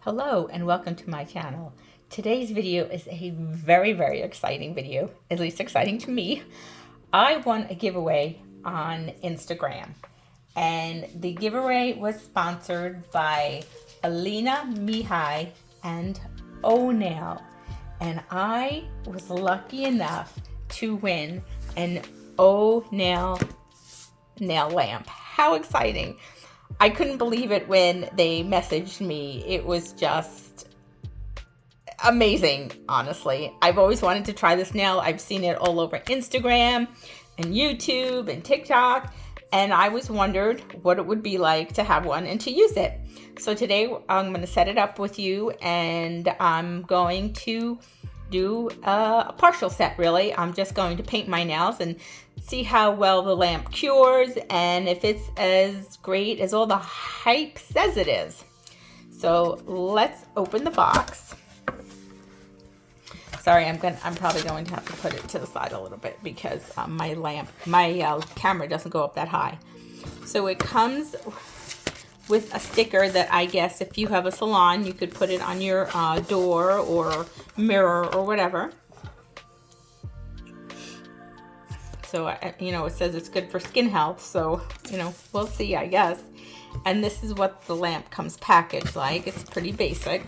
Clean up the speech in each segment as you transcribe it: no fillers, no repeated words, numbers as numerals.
Hello and welcome to my channel. Today's video is a very exciting video, at least exciting to me. I won a giveaway on Instagram and the giveaway was sponsored by Alina Mihai and O'Nail, and I was lucky enough to win an O'Nail nail lamp. How exciting! I couldn't believe it when they messaged me. It was just amazing, honestly. I've always wanted to try this nail. I've seen it all over Instagram and YouTube and TikTok, and I always wondered what it would be like to have one and to use it. So today I'm going to set it up with you, and I'm going to do a partial set, really. I'm just going to paint my nails and see how well the lamp cures and if it's as great as all the hype says it is. So let's open the box. Sorry, I'm probably going to have to put it to the side a little bit because my camera doesn't go up that high. So it comes with a sticker that I guess if you have a salon, you could put it on your door or mirror or whatever. So, it says it's good for skin health. So, we'll see, I guess. And this is what the lamp comes packaged like. It's pretty basic.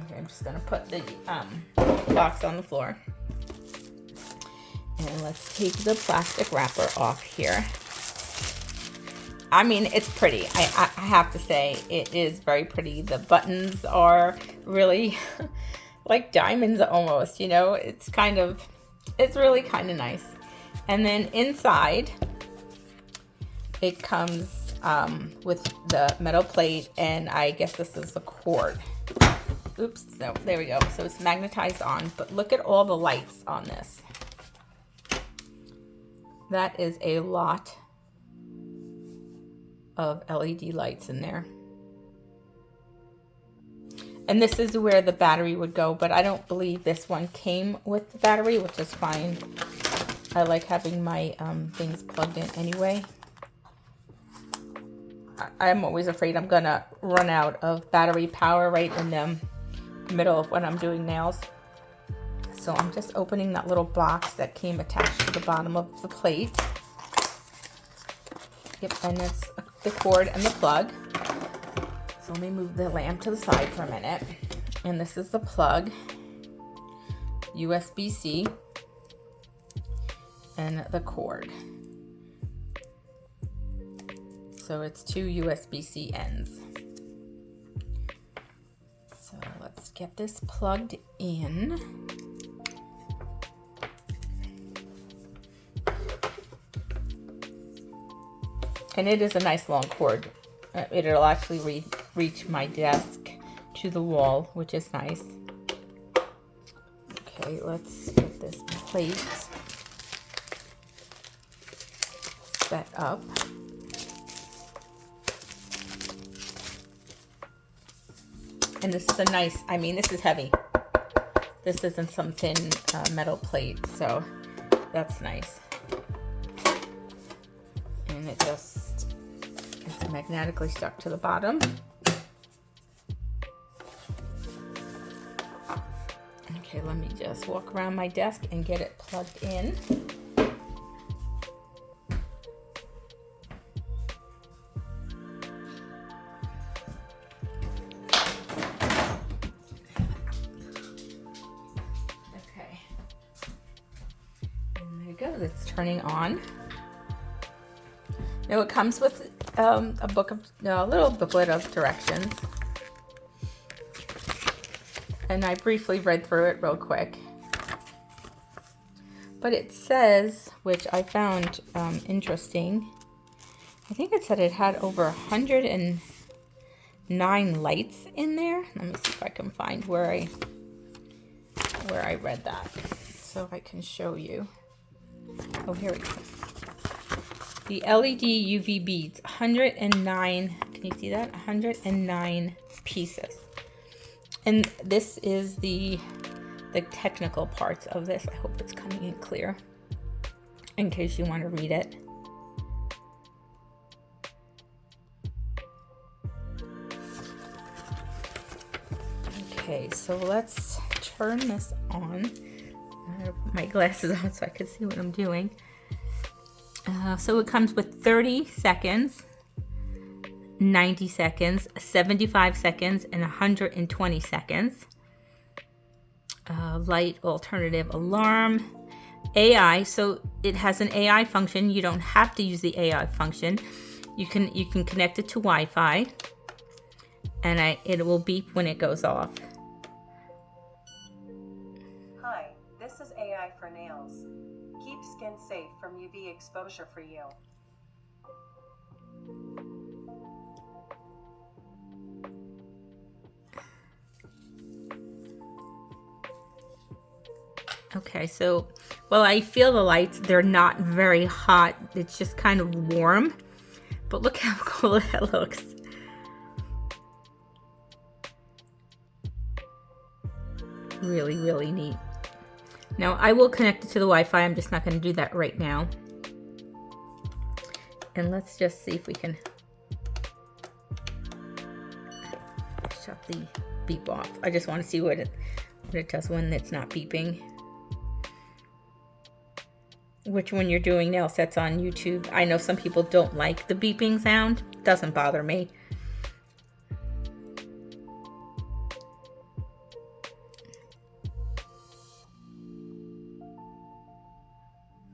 Okay, I'm just going to put the box on the floor. And let's take the plastic wrapper off here. I mean, it's pretty. I have to say, it is very pretty. The buttons are really like diamonds almost, It's really kind of nice. And then inside, it comes with the metal plate, and I guess this is the cord. Oops, no, there we go. So it's magnetized on, but look at all the lights on this. That is a lot of LED lights in there. And this is where the battery would go, but I don't believe this one came with the battery, which is fine. I like having my things plugged in anyway. I'm always afraid I'm gonna run out of battery power right in the middle of when I'm doing nails. So I'm just opening that little box that came attached to the bottom of the plate. Yep, and it's the cord and the plug. So let me move the lamp to the side for a minute. And this is the plug, USB-C, and the cord. So it's two USB-C ends. So let's get this plugged in. And it is a nice long cord. It'll actually reach my desk to the wall, which is nice. Okay, let's get this plate set up. And this is a nice, this is heavy. This isn't some thin metal plate, so that's nice. And it's magnetically stuck to the bottom. Okay, let me just walk around my desk and get it plugged in. Okay. And there it goes. It's turning on. Now it comes with a little booklet of directions, and I briefly read through it real quick. But it says, which I found interesting, I think it said it had over 109 lights in there. Let me see if I can find where I read that, so I can show you. Oh, here we go. The LED UV beads, 109, can you see that? 109 pieces. And this is the technical parts of this. I hope it's coming in clear in case you want to read it. Okay, so let's turn this on. I'm gonna put my glasses on so I can see what I'm doing. So it comes with 30 seconds, 90 seconds, 75 seconds, and 120 seconds. Light alternative alarm. AI, so it has an AI function. You don't have to use the AI function. You can connect it to Wi-Fi, and it will beep when it goes off. Hi, this is AI for nails. Keep skin safe from UV exposure for you. Okay, so, well, I feel the lights. They're not very hot. It's just kind of warm. But look how cool that looks. Really, really neat. Now, I will connect it to the Wi-Fi. I'm just not going to do that right now. And let's just see if we can shut the beep off. I just want to see what it does when it's not beeping. Which, when you're doing nail sets on YouTube, I know some people don't like the beeping sound. It doesn't bother me.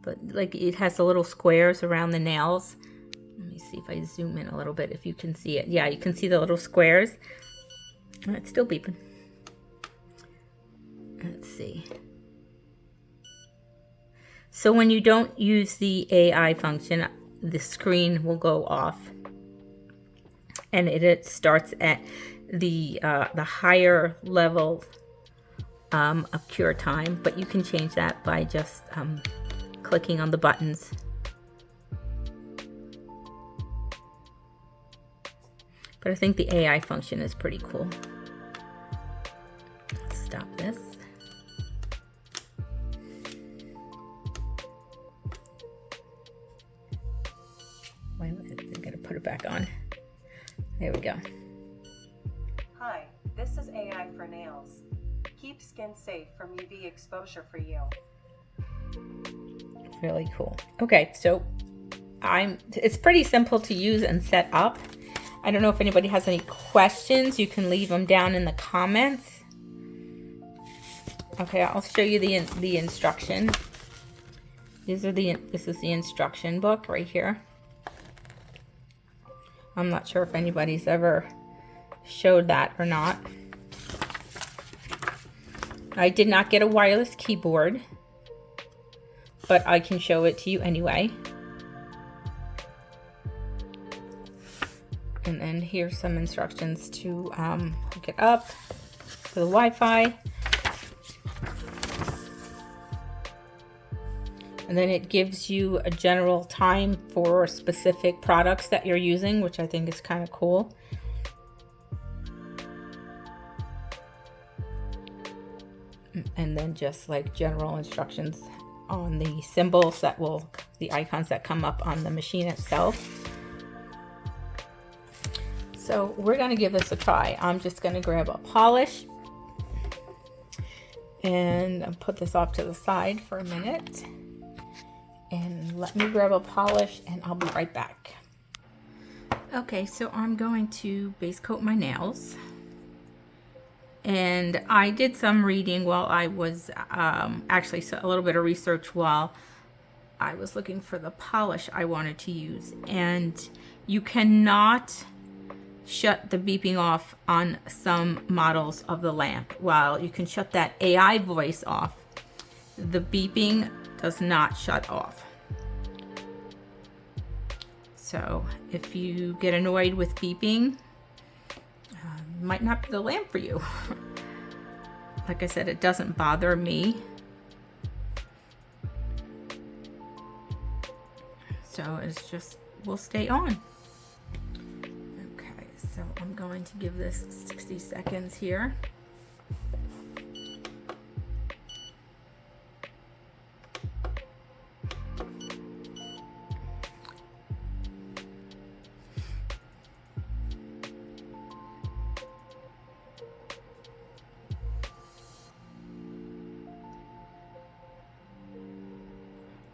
But like, it has the little squares around the nails. Let me see if I zoom in a little bit, if you can see it. Yeah, you can see the little squares. Oh, it's still beeping. Let's see. So when you don't use the AI function, the screen will go off, and it starts at the higher level of cure time. But you can change that by just clicking on the buttons. But I think the AI function is pretty cool. Let's stop this. Wait a minute, I'm gonna put it back on. There we go. Hi, this is AI for nails. Keep skin safe from UV exposure for you. Really cool. Okay, so it's pretty simple to use and set up. I don't know if anybody has any questions. You can leave them down in the comments. Okay, I'll show you the instruction. This is the instruction book right here. I'm not sure if anybody's ever showed that or not. I did not get a wireless keyboard, but I can show it to you anyway. And then here's some instructions to hook it up to the Wi-Fi. And then it gives you a general time for specific products that you're using, which I think is kind of cool. And then just like general instructions on the symbols the icons that come up on the machine itself. So we're gonna give this a try. I'm just gonna grab a polish and put this off to the side for a minute. And let me grab a polish and I'll be right back. Okay, so I'm going to base coat my nails. And I did some reading while I was, actually a little bit of research while I was looking for the polish I wanted to use. And you cannot shut the beeping off on some models of the lamp. While you can shut that AI voice off, the beeping does not shut off. So if you get annoyed with beeping, might not be the lamp for you. Like I said, it doesn't bother me. So it's just, will stay on. Okay, so I'm going to give this 60 seconds here.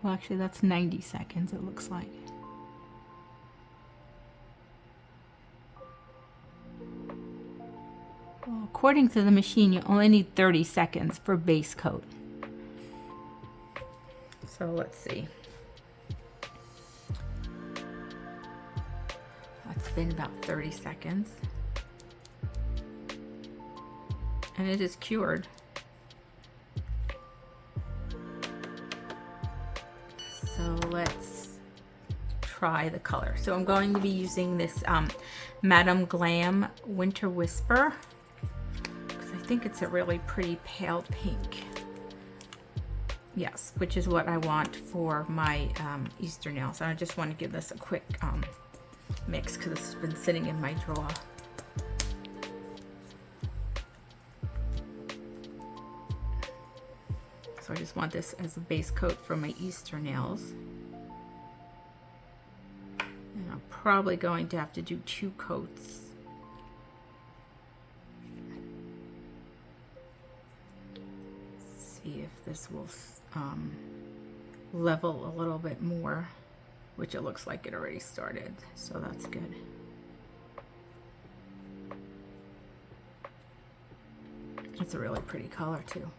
Well, actually that's 90 seconds it looks like. Well, according to the machine, you only need 30 seconds for base coat. So let's see. That's been about 30 seconds. And it is cured. So let's try the color. So I'm going to be using this Madame Glam Winter Whisper, because I think it's a really pretty pale pink. Yes, which is what I want for my Easter nails. I just want to give this a quick mix because this has been sitting in my drawer. So I just want this as a base coat for my Easter nails. And I'm probably going to have to do 2 coats. See if this will level a little bit more, which it looks like it already started, so that's good. It's a really pretty color too.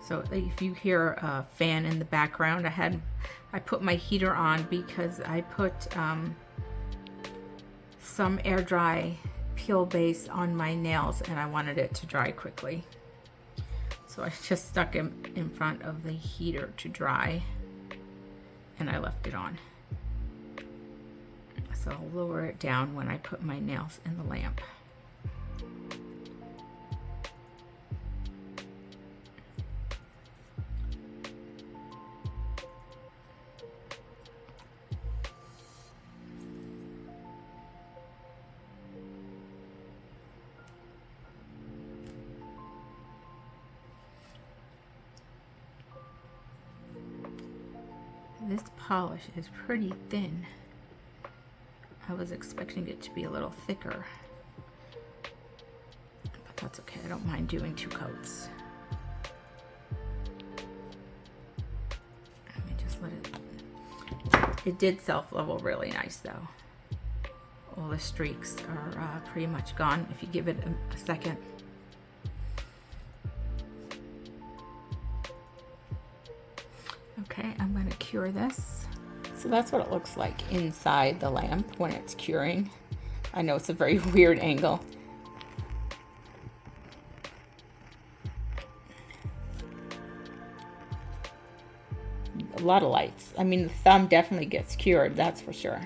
So if you hear a fan in the background, I put my heater on because I put some air dry peel base on my nails and I wanted it to dry quickly. So I just stuck it in front of the heater to dry and I left it on. So I'll lower it down when I put my nails in the lamp. This polish is pretty thin. I was expecting it to be a little thicker, but that's okay. I don't mind doing 2 coats. Let me just let it did self-level really nice though. All the streaks are pretty much gone if you give it a second. Okay, I'm going to cure this. So that's what it looks like inside the lamp when it's curing. I know it's a very weird angle. A lot of lights. I mean, the thumb definitely gets cured, that's for sure.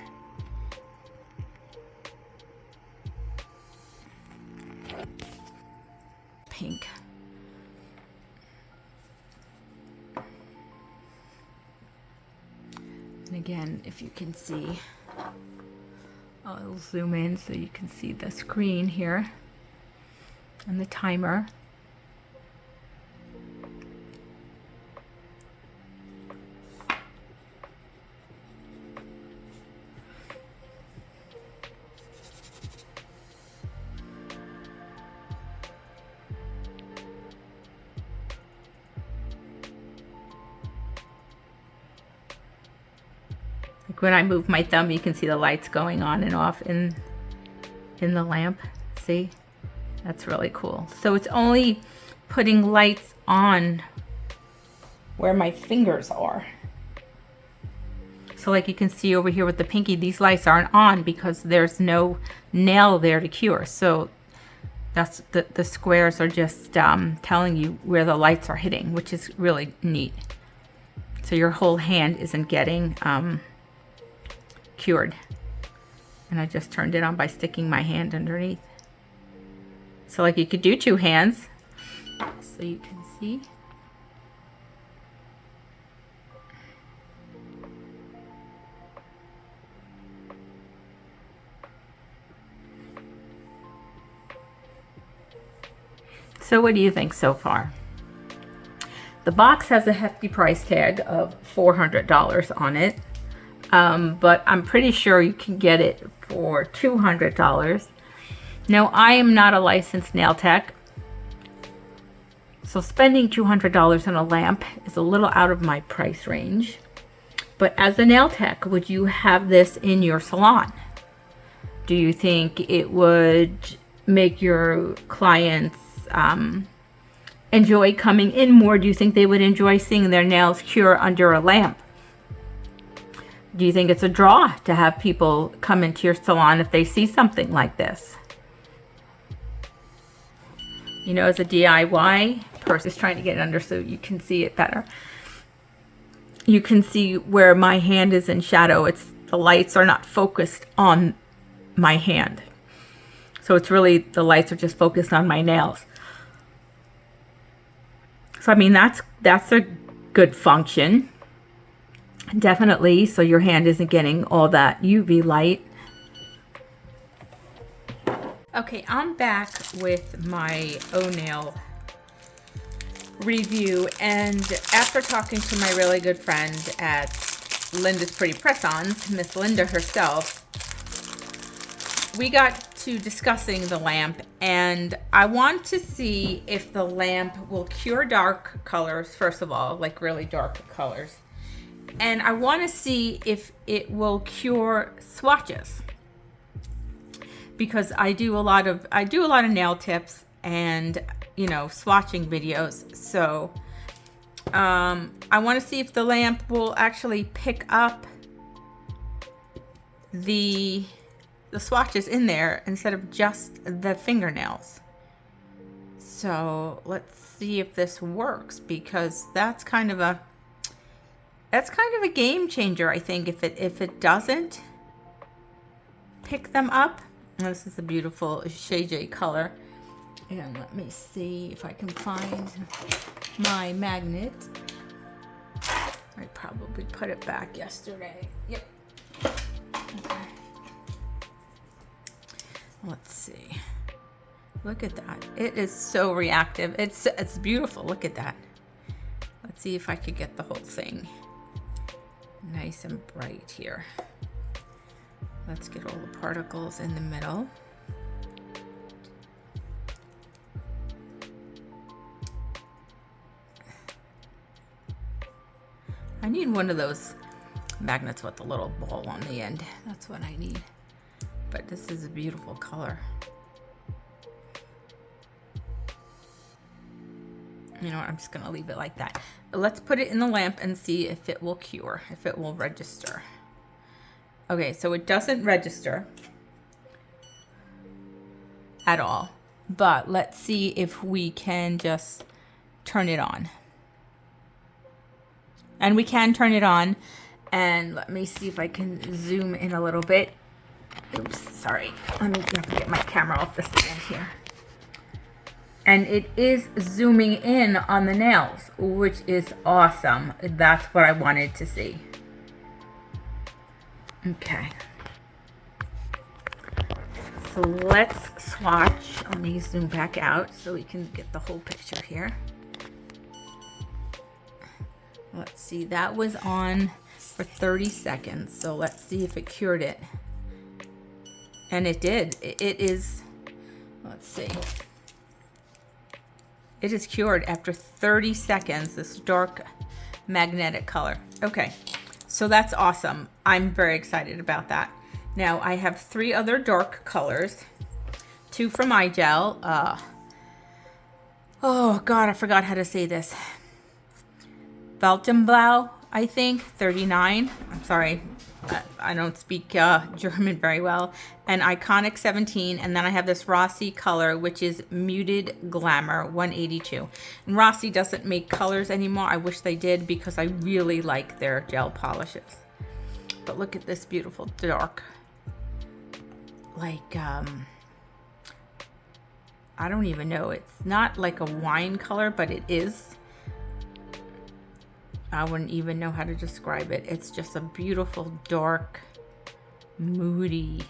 Pink. And again, if you can see, I'll zoom in so you can see the screen here and the timer. Like when I move my thumb, you can see the lights going on and off in the lamp. See? That's really cool. So it's only putting lights on where my fingers are. So like you can see over here with the pinky, these lights aren't on because there's no nail there to cure. So that's the squares are just telling you where the lights are hitting, which is really neat. So your whole hand isn't getting cured. And I just turned it on by sticking my hand underneath. So like you could do 2 hands, so you can see. So what do you think so far? The box has a hefty price tag of $400 on it. But I'm pretty sure you can get it for $200. Now, I am not a licensed nail tech, so spending $200 on a lamp is a little out of my price range. But as a nail tech, would you have this in your salon? Do you think it would make your clients enjoy coming in more? Do you think they would enjoy seeing their nails cure under a lamp? Do you think it's a draw to have people come into your salon if they see something like this? You know, as a DIY person, just trying to get it under so you can see it better. You can see where my hand is in shadow. The lights are not focused on my hand. So it's really, the lights are just focused on my nails. So I mean, that's a good function. Definitely, so your hand isn't getting all that UV light. Okay, I'm back with my O-nail review, and after talking to my really good friend at Linda's Pretty Press-Ons, Miss Linda herself, we got to discussing the lamp, and I want to see if the lamp will cure dark colors, first of all, like really dark colors. And I want to see if it will cure swatches, because I do a lot of nail tips and, you know, swatching videos. So I want to see if the lamp will actually pick up the swatches in there instead of just the fingernails. So let's see if this works, because that's kind of a game changer, I think, if it doesn't pick them up. This is a beautiful shade color. And let me see if I can find my magnet. I probably put it back yesterday. Yep. Okay. Let's see. Look at that. It is so reactive. It's beautiful. Look at that. Let's see if I could get the whole thing nice and bright here. Let's get all the particles in the middle. I need one of those magnets with the little ball on the end. That's what I need. But this is a beautiful color. You know what, I'm just gonna leave it like that. Let's put it in the lamp and see if it will cure, if it will register. Okay, so it doesn't register at all, but let's see if we can just turn it on. And we can turn it on, and let me see if I can zoom in a little bit. Oops, sorry. Let me have to get my camera off the stand here. And it is zooming in on the nails, which is awesome. That's what I wanted to see. Okay. So let's swatch. Let me zoom back out so we can get the whole picture here. Let's see, that was on for 30 seconds. So let's see if it cured it. And it did. It is, let's see. It is cured after 30 seconds, this dark magnetic color. Okay, so that's awesome. I'm very excited about that. Now I have 3 other dark colors, 2 from iGel. Oh God, I forgot how to say this. Weltenblau, I think, 39. I'm sorry, I don't speak German very well. And Iconic 17, and then I have this Rossi color, which is Muted Glamour 182. And Rossi doesn't make colors anymore. I wish they did, because I really like their gel polishes. But look at this beautiful dark, like I don't even know. It's not like a wine color, but it is. I wouldn't even know how to describe it. It's just a beautiful, dark, moody,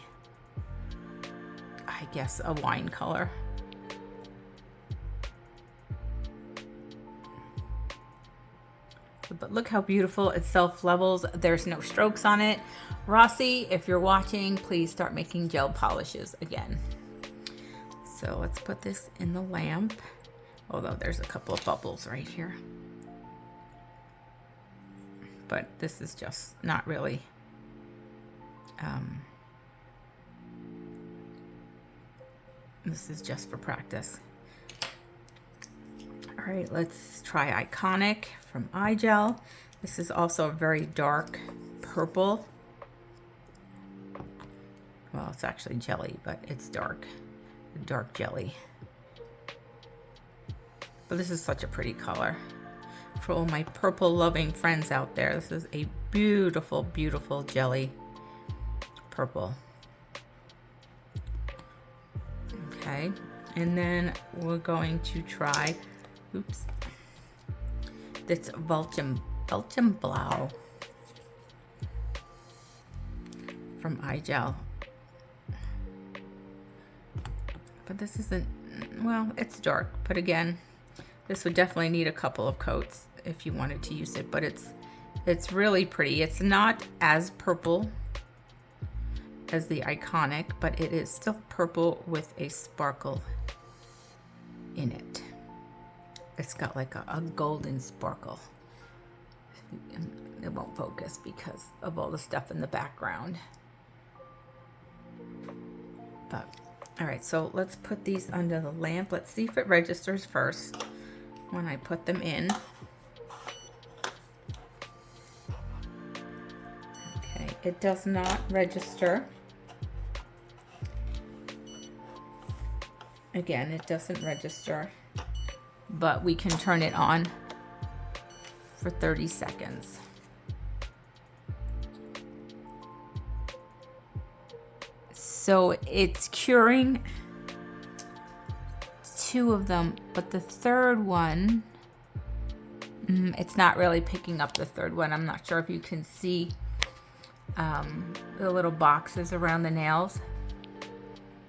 I guess, a wine color. But look how beautiful it self-levels. There's no strokes on it. Rossi, if you're watching, please start making gel polishes again. So let's put this in the lamp, although there's a couple of bubbles right here. But this is just not really this is just for practice. All right, let's try Iconic from iGel. This is also a very dark purple. Well, it's actually jelly, but it's dark jelly. But this is such a pretty color. For all my purple loving friends out there, this is a beautiful, beautiful jelly purple. Okay, and then we're going to try, oops, this Belgium Blau from iGel. But this isn't, well, it's dark, but again, this would definitely need a couple of coats if you wanted to use it, but it's really pretty. It's not as purple as the Iconic, but it is still purple with a sparkle in it. It's got like a golden sparkle. It won't focus because of all the stuff in the background. But all right, so let's put these under the lamp. Let's see if it registers first when I put them in. Okay, it does not register. Again, it doesn't register, but we can turn it on for 30 seconds. So it's curing 2 of them, but the third one, it's not really picking up the third one. I'm not sure if you can see the little boxes around the nails.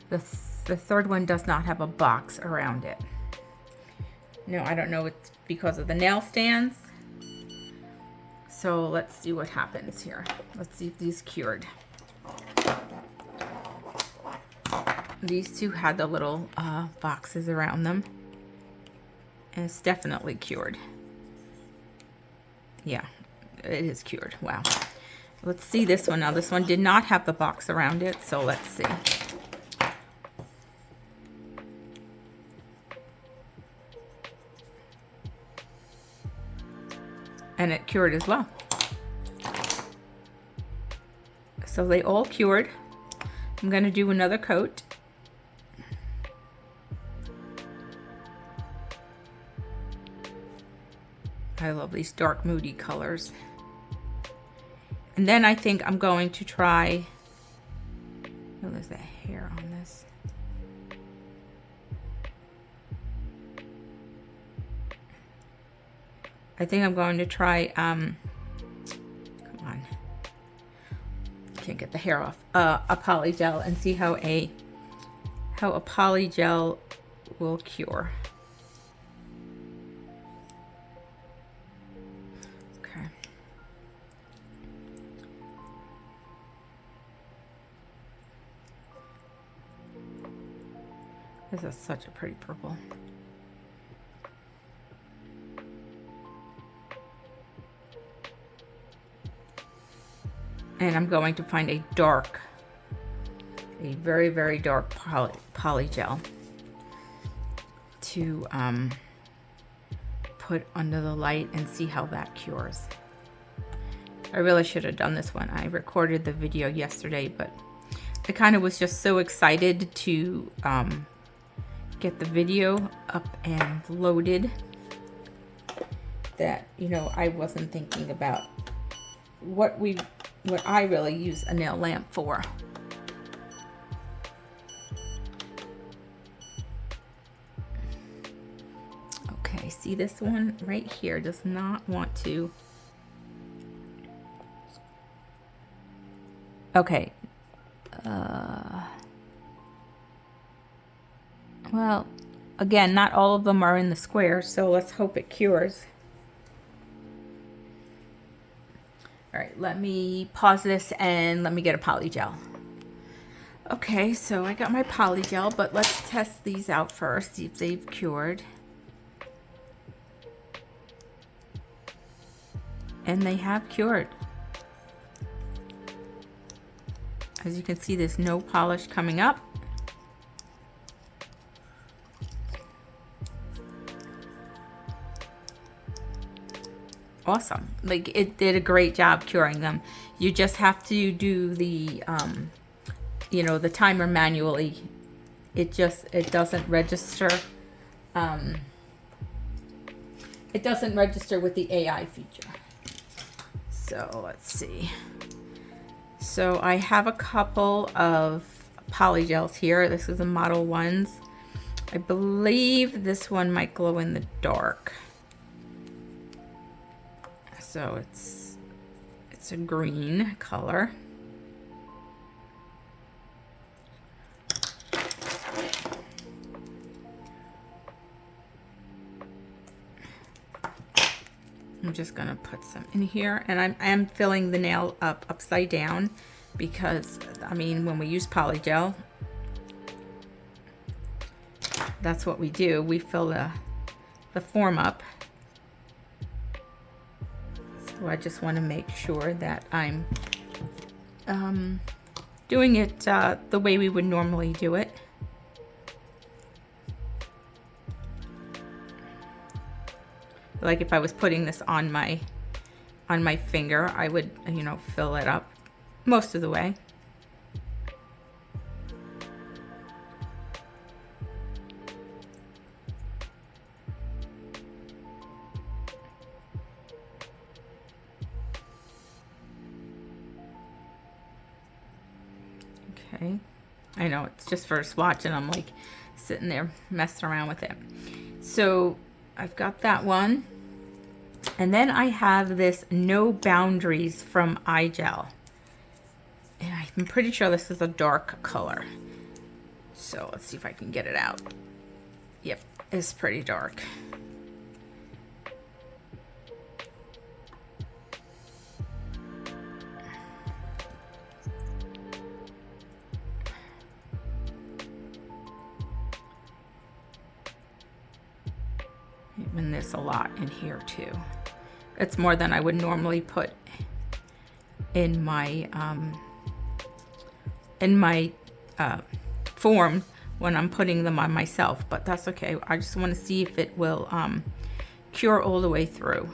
The third one does not have a box around it. No, I don't know, it's because of the nail stands. So let's see what happens here. Let's see if these cured. These 2 had the little boxes around them. And it's definitely cured. Yeah, it is cured. Wow. Let's see this one now. This one did not have the box around it, so let's see. And it cured as well. So they all cured. I'm going to do another coat. I love these dark moody colors. And then I think I'm going to try, oh, there's that hair on this. I think I'm going to try, come on, can't get the hair off, a polygel, and see how a polygel will cure. Okay. This is such a pretty purple. And I'm going to find a very, very dark polygel to put under the light and see how that cures. I really should have done this one. I recorded the video yesterday, but I kind of was just so excited to get the video up and loaded that, you know, I wasn't thinking about what I really use a nail lamp for. Okay, see this one right here does not want to. Okay. Well, again, not all of them are in the square, so let's hope it cures. All right, let me pause this and let me get a polygel. Okay, so I got my poly gel, but let's test these out first, see if they've cured. And they have cured. As you can see, there's no polish coming up. Awesome. Like, it did a great job curing them. You just have to do the you know, the timer manually. It doesn't register. It doesn't register with the AI feature. So let's see. So I have a couple of poly gels here. This is a Model 1s. I believe this one might glow in the dark. So it's a green color. I'm just gonna put some in here, and I am filling the nail up upside down because, I mean, when we use poly gel, that's what we do. We fill the form up. So I just want to make sure that I'm doing it the way we would normally do it. Like if I was putting this on my finger, I would, you know, fill it up most of the way. Okay, I know it's just for a swatch and I'm like sitting there messing around with it. So I've got that one. And then I have this No Boundaries from iGel. And I'm pretty sure this is a dark color. So let's see if I can get it out. Yep, it's pretty dark. Even this a lot in here too. It's more than I would normally put in my form when I'm putting them on myself, but that's okay. I just want to see if it will cure all the way through.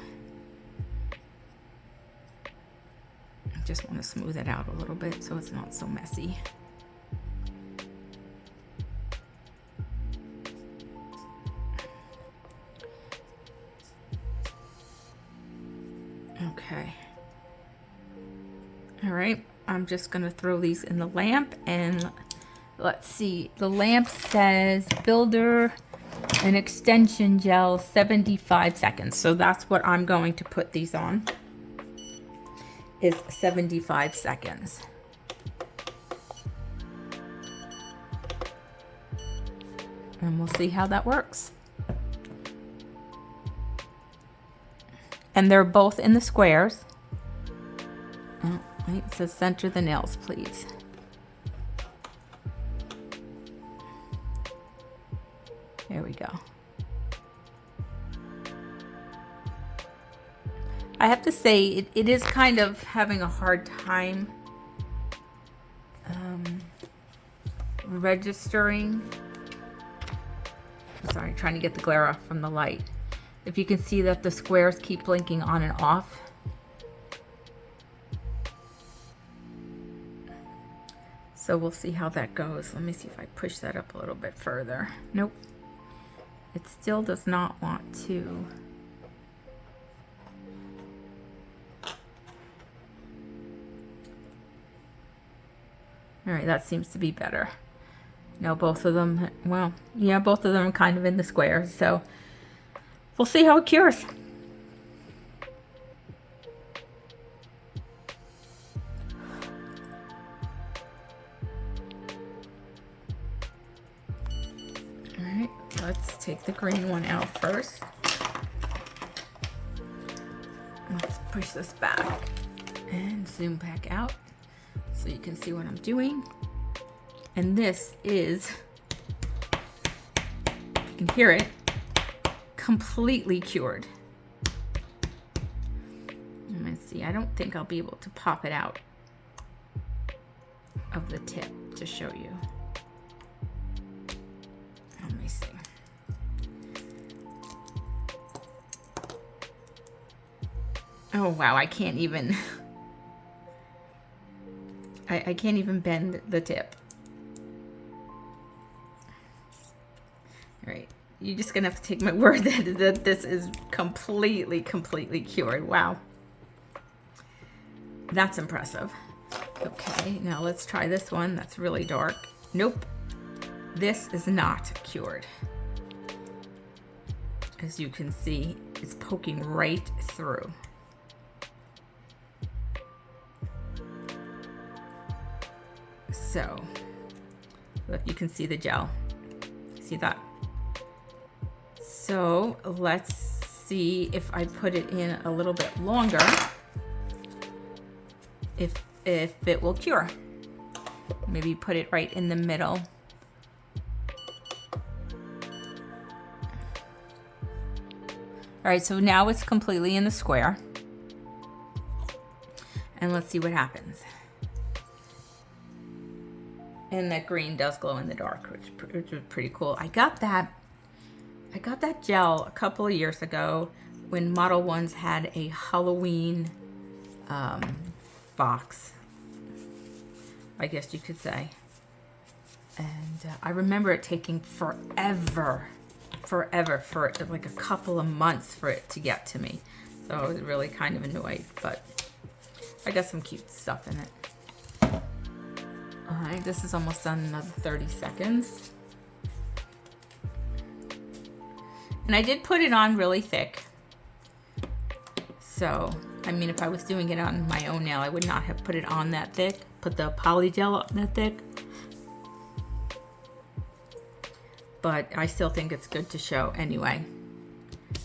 I just want to smooth it out a little bit so it's not so messy. Okay. All right, I'm just gonna throw these in the lamp, and let's see. The lamp says builder and extension gel 75 seconds. So that's what I'm going to put these on, is 75 seconds. And we'll see how that works. And they're both in the squares. Oh, wait, it says center the nails, please. There we go. I have to say, it is kind of having a hard time registering. Sorry, trying to get the glare off from the light. If you can see that the squares keep blinking on and off. So we'll see how that goes. Let me see if I push that up a little bit further. Nope. It still does not want to. All right, that seems to be better. No, both of them, well, yeah, both of them are kind of in the squares, so we'll see how it cures. All right, let's take the green one out first. Let's push this back and zoom back out so you can see what I'm doing. And this is, you can hear it, completely cured. Let me see, I don't think I'll be able to pop it out of the tip to show you. Let me see. Oh wow, I can't even I can't even bend the tip. All right, you're just gonna have to take my word that this is completely cured. Wow, that's impressive. Okay, now let's try this one. That's really dark. Nope, this is not cured. As you can see, it's poking right through. So, look, you can see the gel. See that? So let's see if I put it in a little bit longer, if it will cure. Maybe put it right in the middle. All right, so now it's completely in the square. And let's see what happens. And that green does glow in the dark, which is pretty cool. I got that gel a couple of years ago when Model 1s had a Halloween box, I guess you could say. And I remember it taking forever for like a couple of months for it to get to me. So I was really kind of annoyed, but I got some cute stuff in it. All right, this is almost done, another 30 seconds. And I did put it on really thick. So, I mean, if I was doing it on my own nail, I would not have put it on that thick, put the poly gel on that thick. But I still think it's good to show anyway,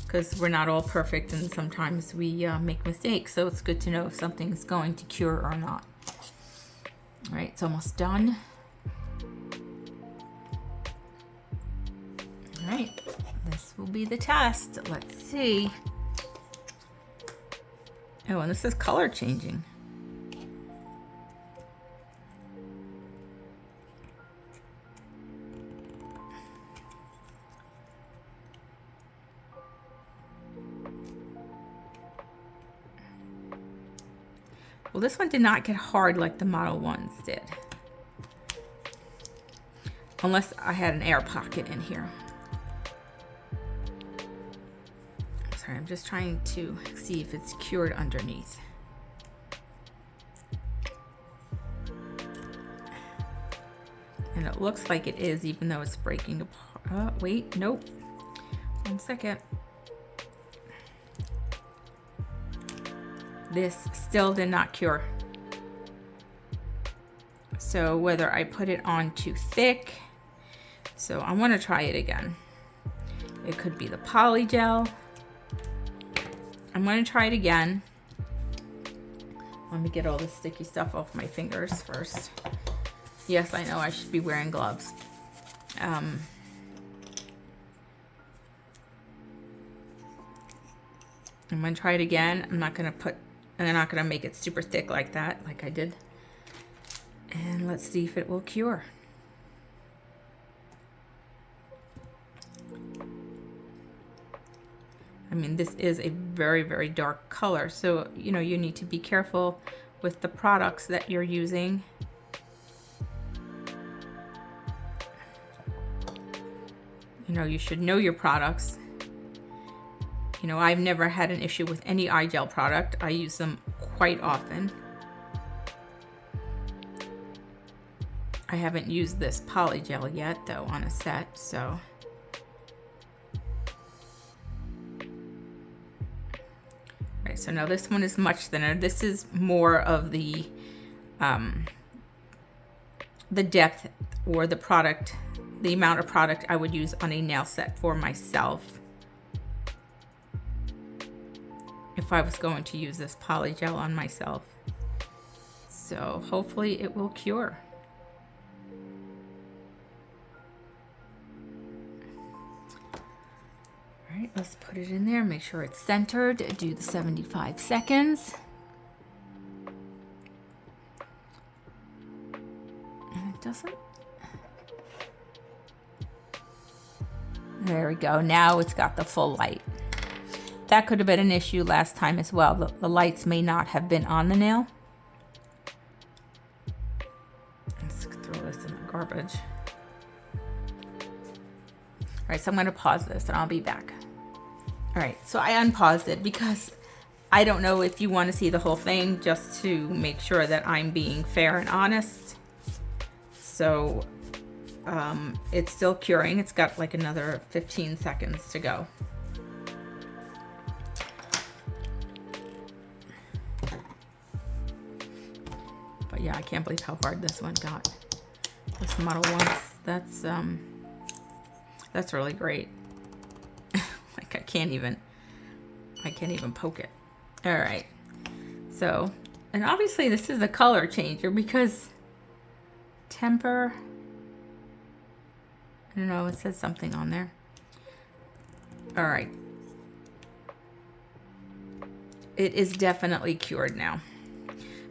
because we're not all perfect and sometimes we make mistakes. So it's good to know if something's going to cure or not. All right, it's almost done. All right, this will be the test. Let's see. Oh, and this is color changing. Well, this one did not get hard like the Model 1s did. Unless I had an air pocket in here. Sorry, I'm just trying to see if it's cured underneath. And it looks like it is, even though it's breaking apart. Wait, nope. 1 second. This still did not cure. So whether I put it on too thick, so I want to try it again. It could be the poly gel. I'm going to try it again. Let me get all this sticky stuff off my fingers first. Yes, I know I should be wearing gloves. I'm going to try it again. I'm not going to make it super thick like that, like I did. And let's see if it will cure. I mean, this is a very, very dark color. So, you know, you need to be careful with the products that you're using. You know, you should know your products. You know, I've never had an issue with any eye gel product. I use them quite often. I haven't used this poly gel yet, though, on a set, so. Right, so now this one is much thinner. This is more of the depth or the product, the amount of product I would use on a nail set for myself. If I was going to use this poly gel on myself. So hopefully it will cure. All right, let's put it in there, make sure it's centered, do the 75 seconds. And it doesn't. There we go, now it's got the full light. That could have been an issue last time as well. The lights may not have been on the nail. Let's throw this in the garbage. All right, so I'm gonna pause this and I'll be back. All right, so I unpaused it because I don't know if you want to see the whole thing, just to make sure that I'm being fair and honest. So it's still curing. It's got like another 15 seconds to go. But yeah, I can't believe how hard this one got. This Model 1, that's really great. Like I can't even poke it. All right. So, and obviously this is a color changer because temper, I don't know, it says something on there. All right. It is definitely cured now.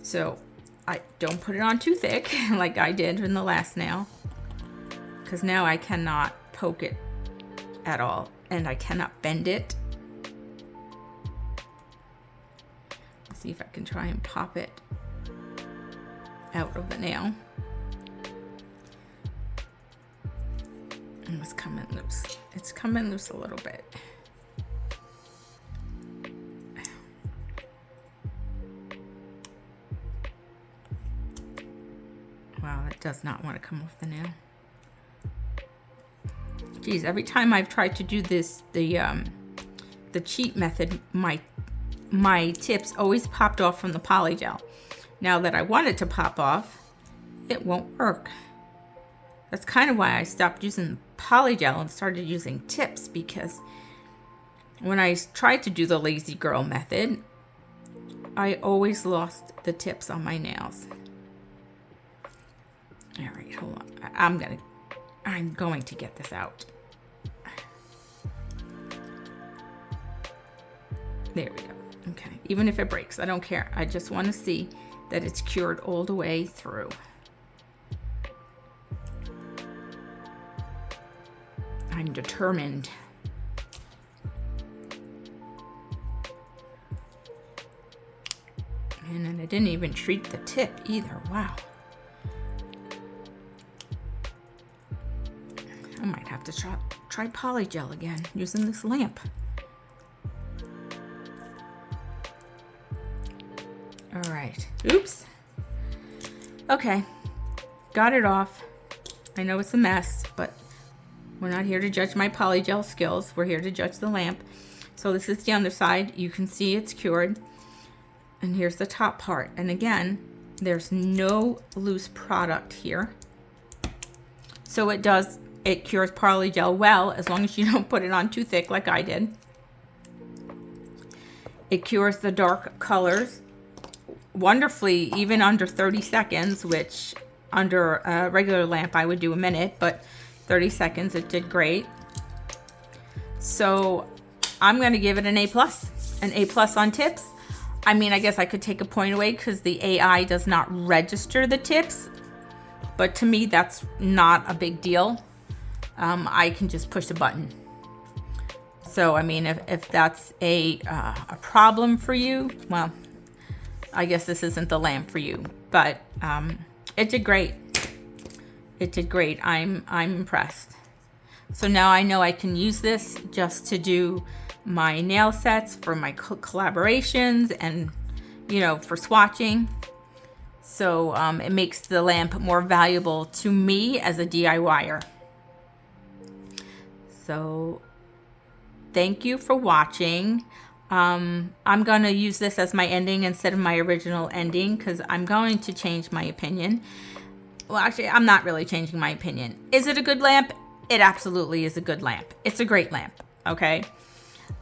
So I don't put it on too thick like I did in the last nail, because now I cannot poke it at all and I cannot bend it. Let's see if I can try and pop it out of the nail. It's coming loose. It's coming loose a little bit. Wow, it does not want to come off the nail. Geez, every time I've tried to do this, the cheat method, my tips always popped off from the poly gel. Now that I want it to pop off, it won't work. That's kind of why I stopped using poly gel and started using tips, because when I tried to do the lazy girl method, I always lost the tips on my nails. All right, hold on. I'm going to get this out. There we go. Okay, even if it breaks, I don't care. I just want to see that it's cured all the way through. I'm determined. And then I didn't even treat the tip either. Wow. I might have to try poly gel again using this lamp. All right. Oops. Okay. Got it off. I know it's a mess, but we're not here to judge my poly gel skills. We're here to judge the lamp. So this is the underside. You can see it's cured. And here's the top part. And again, there's no loose product here. So it cures poly gel well, as long as you don't put it on too thick like I did. It cures the dark colors wonderfully, even under 30 seconds, which under a regular lamp I would do a minute, but 30 seconds it did great. So I'm going to give it an A+. An A+ on tips. I mean, I guess I could take a point away because the AI does not register the tips, but to me that's not a big deal. I can just push a button. So I mean, if that's a problem for you, well, I guess this isn't the lamp for you. But it did great. It did great. I'm impressed. So now I know I can use this just to do my nail sets for my collaborations and, you know, for swatching. So it makes the lamp more valuable to me as a DIYer. So thank you for watching. I'm going to use this as my ending instead of my original ending because I'm going to change my opinion. Well, actually, I'm not really changing my opinion. Is it a good lamp? It absolutely is a good lamp. It's a great lamp, okay?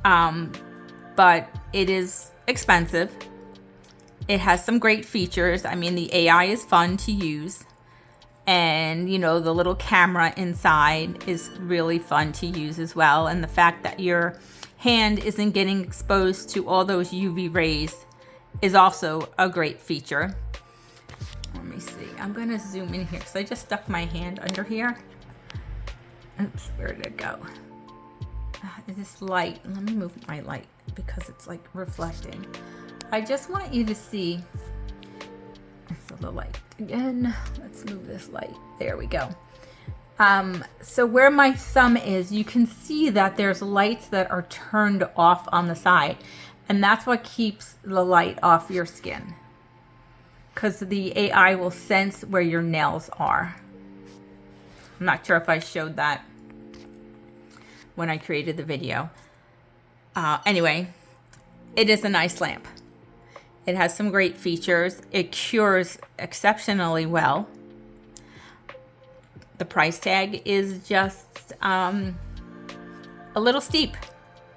But it is expensive. It has some great features. I mean, the AI is fun to use. And you know, the little camera inside is really fun to use as well. And the fact that your hand isn't getting exposed to all those UV rays is also a great feature. Let me see, I'm gonna zoom in here because I just stuck my hand under here. Oops, where did it go? This light, let me move my light because it's like reflecting. I just want you to see, so the light again, let's move this light, there we go. So where my thumb is, you can see that there's lights that are turned off on the side, and that's what keeps the light off your skin, because the AI will sense where your nails are. I'm not sure if I showed that when I created the video. Anyway, it is a nice lamp. It has some great features. It cures exceptionally well. The price tag is just a little steep,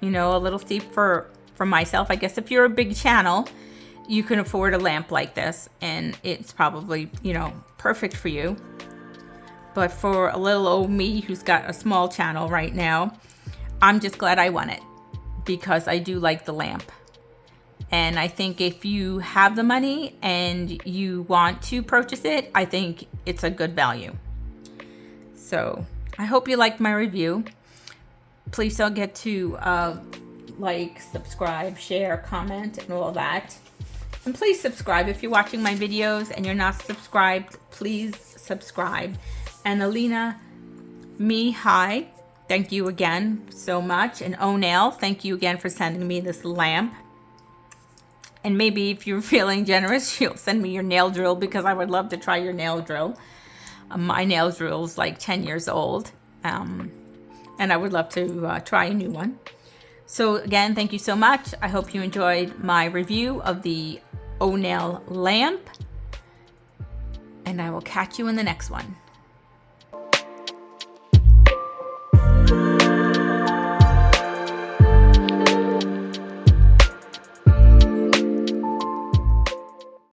you know, a little steep for myself. I guess if you're a big channel, you can afford a lamp like this, and it's probably, you know, perfect for you. But for a little old me who's got a small channel right now, I'm just glad I won it because I do like the lamp. And I think if you have the money and you want to purchase it, I think it's a good value. So I hope you liked my review. Please don't forget to like, subscribe, share, comment, and all that. And please subscribe if you're watching my videos and you're not subscribed. Please subscribe. And Alina, hi. Thank you again so much. And O'Neill, thank you again for sending me this lamp. And maybe if you're feeling generous, you'll send me your nail drill because I would love to try your nail drill. My nail drill is like 10 years old. And I would love to try a new one. So again, thank you so much. I hope you enjoyed my review of the O'Neill lamp. And I will catch you in the next one.